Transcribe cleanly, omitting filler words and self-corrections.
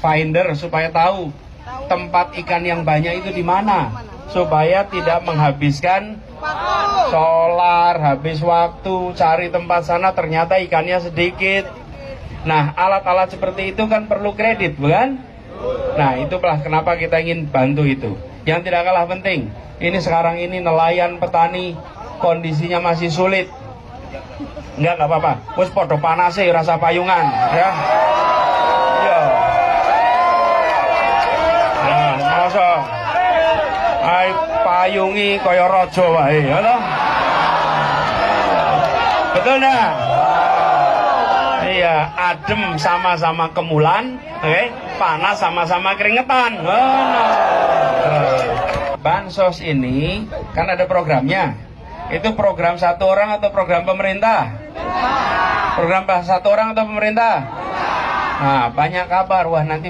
finder supaya tahu tempat ikan yang banyak itu di mana, supaya tidak menghabiskan solar, habis waktu cari tempat sana ternyata ikannya sedikit. Nah, alat-alat seperti itu kan perlu kredit, bukan? Nah, itulah kenapa kita ingin bantu itu. Yang tidak kalah penting, ini sekarang ini nelayan petani kondisinya masih sulit. Enggak apa-apa. Wes podo panase rasa payungan, ya. Iya. Nah, masa ai payungi kaya raja wae, ya toh? Betul enggak? Iya, adem sama-sama kemulan, oke? Panas sama-sama keringetan. Bansos ini kan ada programnya. Itu program satu orang atau program pemerintah? Program satu orang atau pemerintah? Nah, banyak kabar, wah nanti